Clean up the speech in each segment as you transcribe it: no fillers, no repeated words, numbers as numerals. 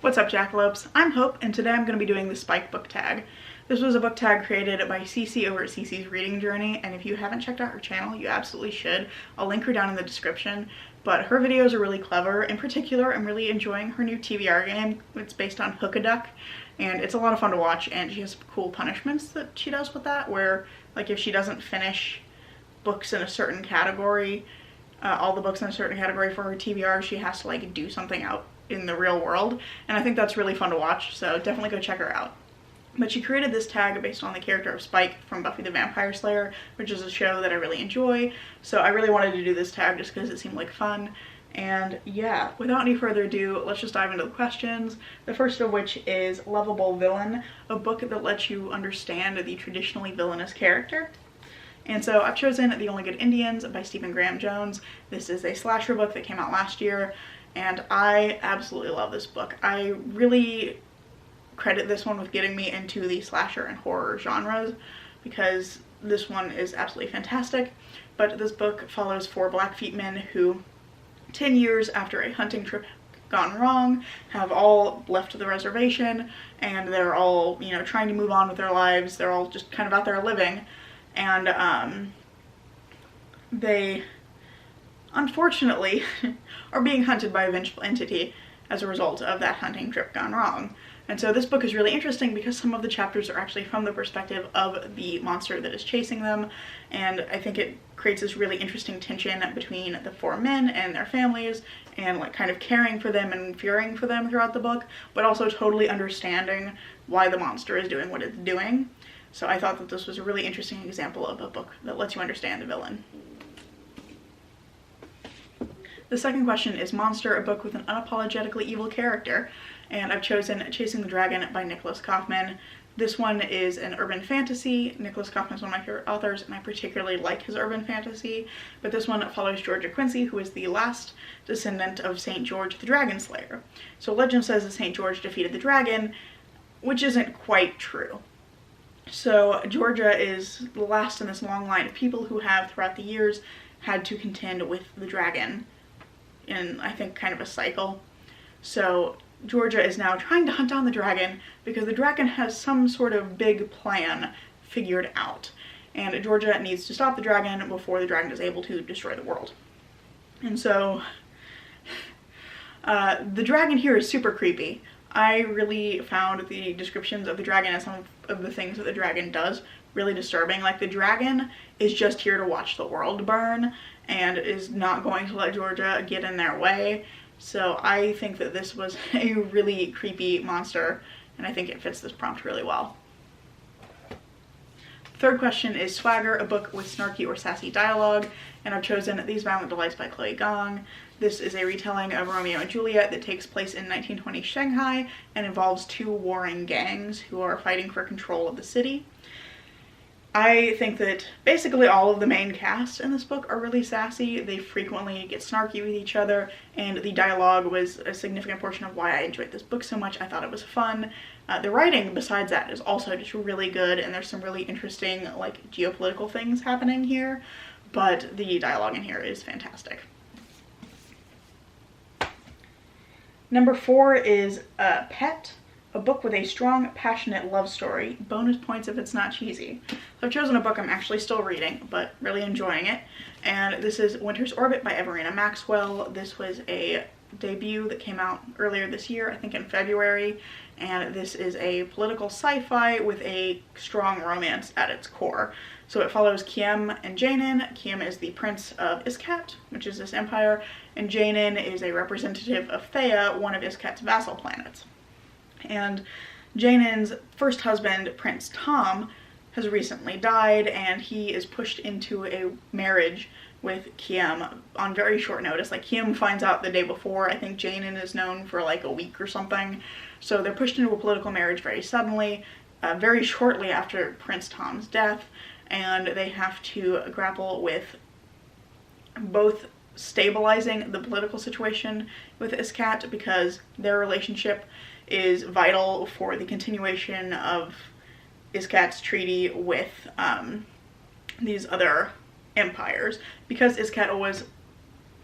What's up, jackalopes? I'm Hope, and today I'm going to be doing the Spike book tag. This was a book tag created by Cece over at Cece's Reading Journey, and if you haven't checked out her channel, you absolutely should. I'll link her down in the description, but her videos are really clever. In particular, I'm really enjoying her new TBR game. It's based on Hook-a-Duck, and it's a lot of fun to watch, and she has some cool punishments that she does with that, where, like, if she doesn't finish books in a certain category, all the books in a certain category for her TBR, she has to, like, do something out in the real world, and I think that's really fun to watch, so definitely go check her out. But she created this tag based on the character of Spike from Buffy the Vampire Slayer, which is a show that I really enjoy, so I really wanted to do this tag just because it seemed like fun. And yeah, without any further ado, let's just dive into the questions. The first of which is Loveable Villain, a book that lets you understand the traditionally villainous character. And so I've chosen The Only Good Indians by Stephen Graham Jones. This is a slasher book that came out last year, and I absolutely love this book. I really credit this one with getting me into the slasher and horror genres because this one is absolutely fantastic. But this book follows 4 Blackfeet men who, 10 years after a hunting trip gone wrong, have all left the reservation, and they're all, you know, trying to move on with their lives. They're all just kind of out there living, and they unfortunately are being hunted by a vengeful entity as a result of that hunting trip gone wrong. And so this book is really interesting because some of the chapters are actually from the perspective of the monster that is chasing them, and I think it creates this really interesting tension between the 4 men and their families, and like kind of caring for them and fearing for them throughout the book, but also totally understanding why the monster is doing what it's doing. So I thought that this was a really interesting example of a book that lets you understand the villain. The second question is Monster, a book with an unapologetically evil character, and I've chosen Chasing the Dragon by Nicholas Kaufman. This one is an urban fantasy. Nicholas Kaufman is one of my favorite authors, and I particularly like his urban fantasy, but this one follows Georgia Quincy, who is the last descendant of St. George the Dragon Slayer. So legend says that St. George defeated the dragon, which isn't quite true. So Georgia is the last in this long line of people who have, throughout the years, had to contend with the dragon in, I think, kind of a cycle. So Georgia is now trying to hunt down the dragon because the dragon has some sort of big plan figured out, and Georgia needs to stop the dragon before the dragon is able to destroy the world. And so the dragon here is super creepy. I really found the descriptions of the dragon and some of the things that the dragon does really disturbing. Like, the dragon is just here to watch the world burn and is not going to let Georgia get in their way. So I think that this was a really creepy monster, and I think it fits this prompt really well. Third question is Swagger, a book with snarky or sassy dialogue, and I've chosen These Violent Delights by Chloe Gong. This is a retelling of Romeo and Juliet that takes place in 1920 Shanghai and involves 2 warring gangs who are fighting for control of the city. I think that basically all of the main cast in this book are really sassy. They frequently get snarky with each other, and the dialogue was a significant portion of why I enjoyed this book so much. I thought it was fun. The writing, besides that, is also just really good, and there's some really interesting, like, geopolitical things happening here, but the dialogue in here is fantastic. Number 4 is Pet, a book with a strong, passionate love story. Bonus points if it's not cheesy. So I've chosen a book I'm actually still reading, but really enjoying it. And this is Winter's Orbit by Everina Maxwell. This was a debut that came out earlier this year, I think in February. And this is a political sci-fi with a strong romance at its core. So it follows Kiem and Jainin. Kiem is the prince of Iskat, which is this empire, and Jainin is a representative of Theia, one of Iskat's vassal planets. And Jainin's first husband, Prince Tom, has recently died, and he is pushed into a marriage with Kiem on very short notice. Like, Kiem finds out the day before. I think Jainin is known for like a week or something. So they're pushed into a political marriage very suddenly, very shortly after Prince Tom's death, and they have to grapple with both stabilizing the political situation with Iskat, because their relationship is vital for the continuation of Iskat's treaty with these other empires, because Iskat was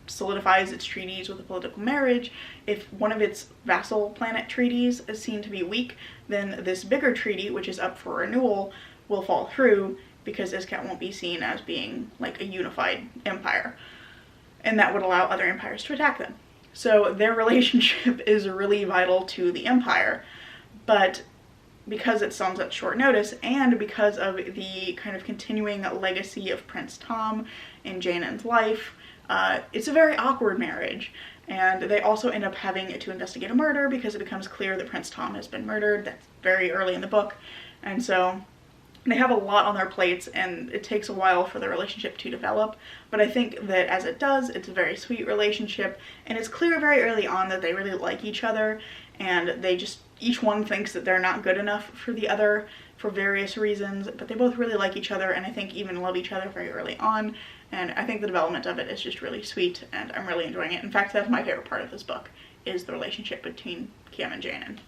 solidifies its treaties with a political marriage. If one of its vassal planet treaties is seen to be weak, then this bigger treaty, which is up for renewal, will fall through because Iskat won't be seen as being like a unified empire. And that would allow other empires to attack them. So their relationship is really vital to the empire. But because it's on such short notice, and because of the kind of continuing legacy of Prince Tom in Janen's life, it's a very awkward marriage. And they also end up having to investigate a murder because it becomes clear that Prince Tom has been murdered. That's very early in the book. And so they have a lot on their plates, and it takes a while for the relationship to develop. But I think that as it does, it's a very sweet relationship, and it's clear very early on that they really like each other, and they just, each one thinks that they're not good enough for the other for various reasons, but they both really like each other, and I think even love each other very early on. And I think the development of it is just really sweet, and I'm really enjoying it. In fact, that's my favorite part of this book, is the relationship between Kim and Janen.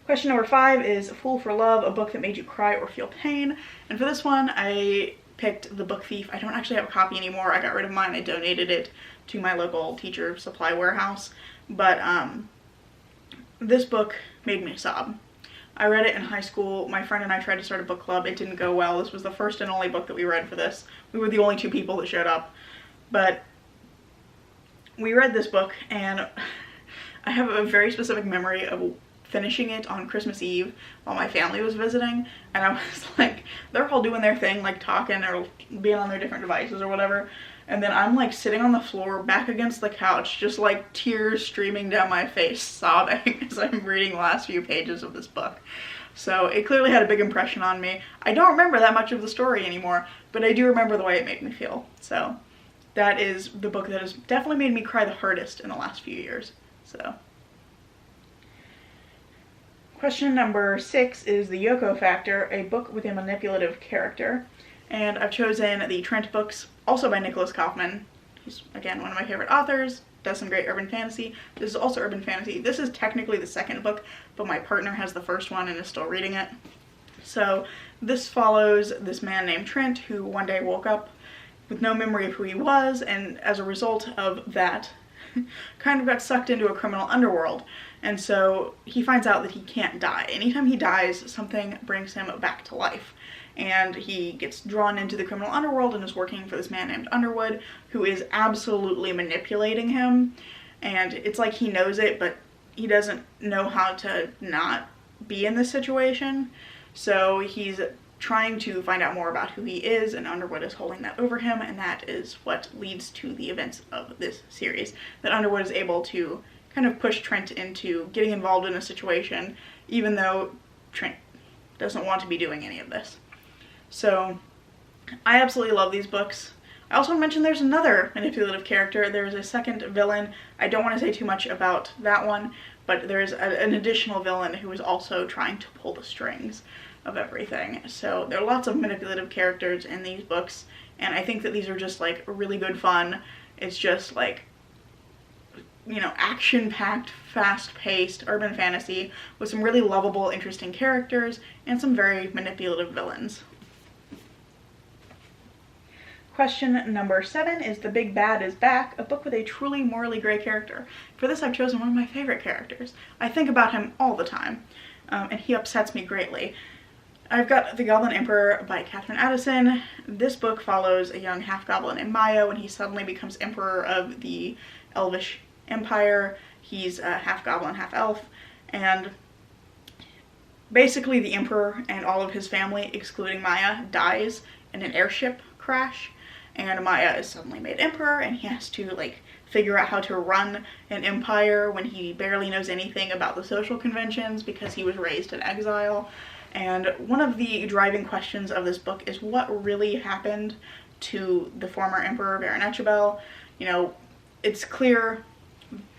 Question number 5 is Fool for Love, a book that made you cry or feel pain. And for this one, I picked The Book Thief. I don't actually have a copy anymore. I got rid of mine. I donated it to my local teacher supply warehouse. But this book made me sob. I read it in high school. My friend and I tried to start a book club. It didn't go well. This was the first and only book that we read for this. We were the only 2 people that showed up. But we read this book, and I have a very specific memory of finishing it on Christmas Eve while my family was visiting, and I was like, they're all doing their thing, like talking or being on their different devices or whatever, and then I'm like sitting on the floor back against the couch, just like tears streaming down my face, sobbing as I'm reading the last few pages of this book. So it clearly had a big impression on me. I don't remember that much of the story anymore, but I do remember the way it made me feel. So that is the book that has definitely made me cry the hardest in the last few years. So question number 6 is The Yoko Factor, a book with a manipulative character. And I've chosen the Trent books, also by Nicholas Kaufman. He's, again, one of my favorite authors, does some great urban fantasy. This is also urban fantasy. This is technically the second book, but my partner has the first one and is still reading it. So this follows this man named Trent who one day woke up with no memory of who he was, and as a result of that, kind of got sucked into a criminal underworld. And so he finds out that he can't die. Anytime he dies, something brings him back to life. And he gets drawn into the criminal underworld and is working for this man named Underwood, who is absolutely manipulating him. And it's like he knows it, but he doesn't know how to not be in this situation. So he's trying to find out more about who he is, and Underwood is holding that over him, and that is what leads to the events of this series. That Underwood is able to kind of push Trent into getting involved in a situation, even though Trent doesn't want to be doing any of this. So I absolutely love these books. I also want to mention there's another manipulative character. There's a second villain. I don't want to say too much about that one, but there's an additional villain who is also trying to pull the strings of everything. So there are lots of manipulative characters in these books, and I think that these are just like really good fun. It's just like, you know, action-packed, fast-paced urban fantasy with some really lovable, interesting characters and some very manipulative villains. Question number 7 is The Big Bad is Back, a book with a truly morally gray character. For this, I've chosen one of my favorite characters. I think about him all the time, and he upsets me greatly. I've got The Goblin Emperor by Catherine Addison. This book follows a young half-goblin named Maya when he suddenly becomes emperor of the Elvish Empire. He's a half-goblin, half-elf, and basically the emperor and all of his family, excluding Maya, dies in an airship crash, and Maya is suddenly made emperor, and he has to like figure out how to run an empire when he barely knows anything about the social conventions because he was raised in exile. And one of the driving questions of this book is what really happened to the former emperor Baron Echabel. You know, it's clear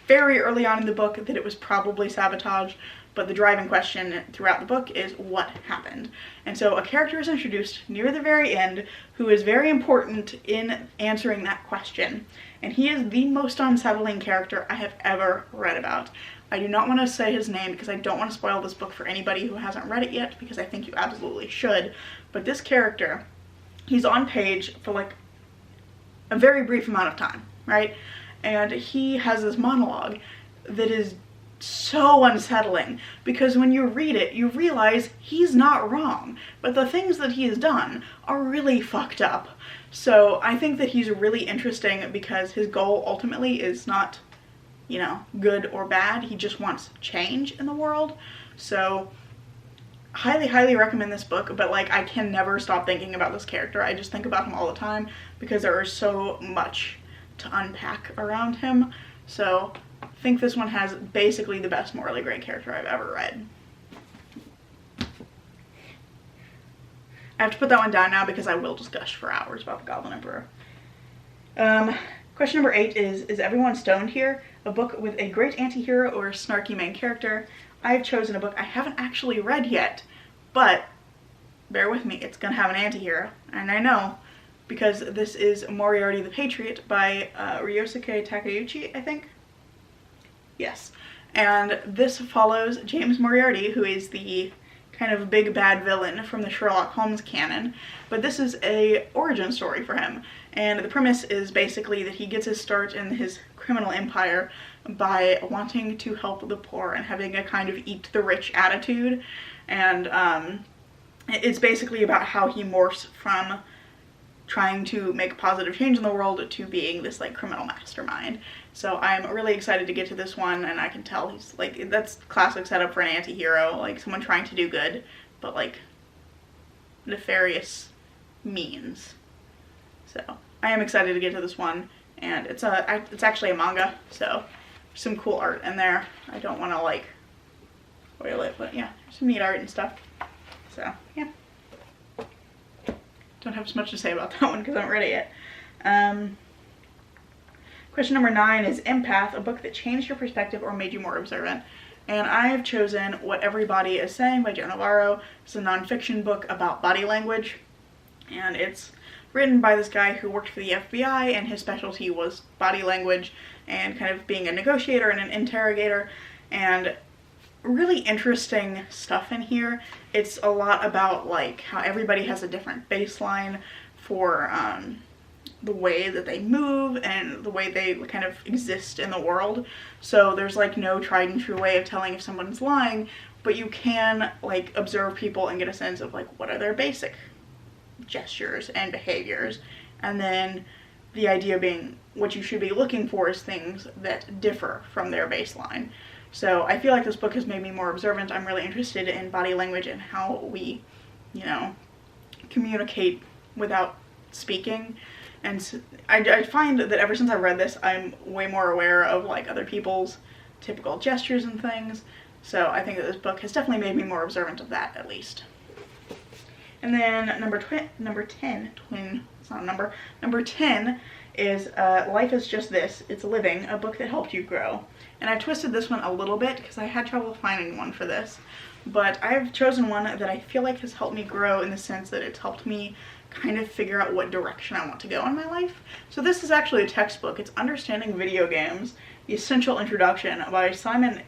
very early on in the book that it was probably sabotage, but the driving question throughout the book is what happened. And so a character is introduced near the very end who is very important in answering that question. And he is the most unsettling character I have ever read about. I do not want to say his name because I don't want to spoil this book for anybody who hasn't read it yet, because I think you absolutely should. But this character, he's on page for like a very brief amount of time, right? And he has this monologue that is so unsettling, because when you read it, you realize he's not wrong, but the things that he has done are really fucked up. So I think that he's really interesting because his goal ultimately is not, you know, good or bad. He just wants change in the world. So highly recommend this book, but like I can never stop thinking about this character. I just think about him all the time because there is so much to unpack around him. So I think this one has basically the best morally gray character I've ever read. I have to put that one down now because I will just gush for hours about the Goblin Emperor. Question number 8 is everyone stoned here? A book with a great anti-hero or a snarky main character. I have chosen a book I haven't actually read yet, but bear with me, it's gonna have an anti-hero, and I know, because this is Moriarty the Patriot by Ryosuke Takeuchi, I think? Yes. And this follows James Moriarty, who is the kind of big bad villain from the Sherlock Holmes canon, but this is a origin story for him. And the premise is basically that he gets his start in his criminal empire by wanting to help the poor and having a kind of eat the rich attitude. And it's basically about how he morphs from trying to make positive change in the world to being this like criminal mastermind. So I'm really excited to get to this one, and I can tell he's like, that's classic setup for an anti-hero, like someone trying to do good, but like nefarious means. So I am excited to get to this one, and it's actually a manga, so there's some cool art in there. I don't want to like spoil it, but yeah, there's some neat art and stuff. So yeah, don't have as much to say about that one because I haven't read it yet. Question number 9 is Empath, a book that changed your perspective or made you more observant. And I have chosen What Everybody Is Saying by Joe Navarro. It's a nonfiction book about body language, and it's written by this guy who worked for the FBI, and his specialty was body language and kind of being a negotiator and an interrogator, and really interesting stuff in here. It's a lot about like how everybody has a different baseline for the way that they move and the way they kind of exist in the world. So there's like no tried and true way of telling if someone's lying, but you can like observe people and get a sense of like what are their basic gestures and behaviors, and then the idea being what you should be looking for is things that differ from their baseline. So I feel like this book has made me more observant. I'm really interested in body language and how we, you know, communicate without speaking. And I find that ever since I've read this, I'm way more aware of like other people's typical gestures and things. So I think that this book has definitely made me more observant of that, at least. And then number 10 is Life Is Just This, It's Living, a book that helped you grow. And I twisted this one a little bit because I had trouble finding one for this. But I've chosen one that I feel like has helped me grow in the sense that it's helped me kind of figure out what direction I want to go in my life. So this is actually a textbook. It's Understanding Video Games, The Essential Introduction by Simon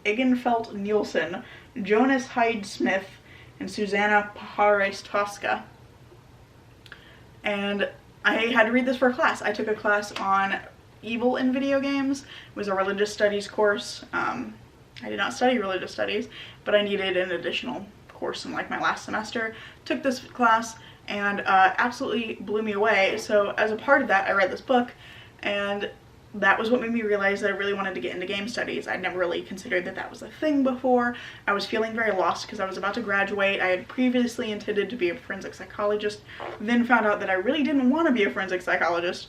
Egenfeld Nielsen, Jonas Hyde Smith, and Susanna Pajares Tosca. And I had to read this for a class. I took a class on evil in video games. It was a religious studies course. I did not study religious studies, but I needed an additional course in like my last semester. Took this class and absolutely blew me away. So as a part of that, I read this book, and that was what made me realize that I really wanted to get into game studies. I'd never really considered that that was a thing before. I was feeling very lost because I was about to graduate. I had previously intended to be a forensic psychologist, then found out that I really didn't want to be a forensic psychologist,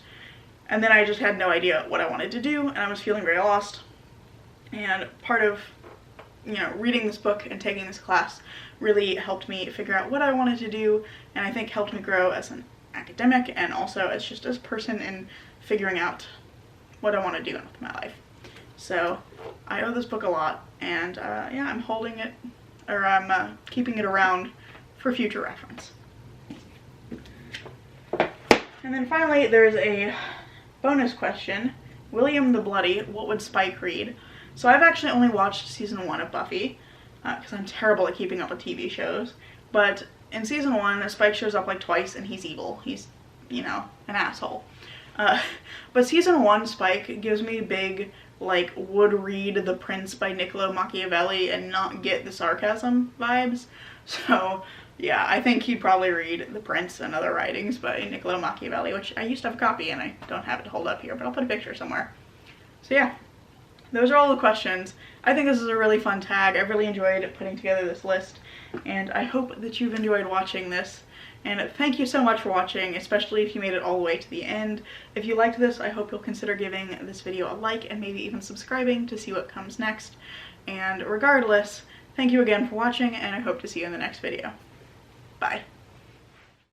and then I just had no idea what I wanted to do, and I was feeling very lost. And part of, you know, reading this book and taking this class really helped me figure out what I wanted to do, and I think helped me grow as an academic and also as just as a person in figuring out what I want to do with my life. So I owe this book a lot, and yeah, I'm holding it, or I'm keeping it around for future reference. And then finally, there's a bonus question. William the Bloody, what would Spike read? So I've actually only watched season 1 of Buffy, because I'm terrible at keeping up with TV shows, but in season 1, Spike shows up like twice, and he's evil. He's you know, an asshole. But season 1 Spike gives me big, like, would read The Prince by Niccolo Machiavelli and not get the sarcasm vibes. So yeah, I think he'd probably read The Prince and other writings by Niccolo Machiavelli, which I used to have a copy and I don't have it to hold up here, but I'll put a picture somewhere. So yeah, those are all the questions. I think this is a really fun tag. I've really enjoyed putting together this list, and I hope that you've enjoyed watching this. And thank you so much for watching, especially if you made it all the way to the end. If you liked this, I hope you'll consider giving this video a like and maybe even subscribing to see what comes next. And regardless, thank you again for watching, and I hope to see you in the next video. Bye.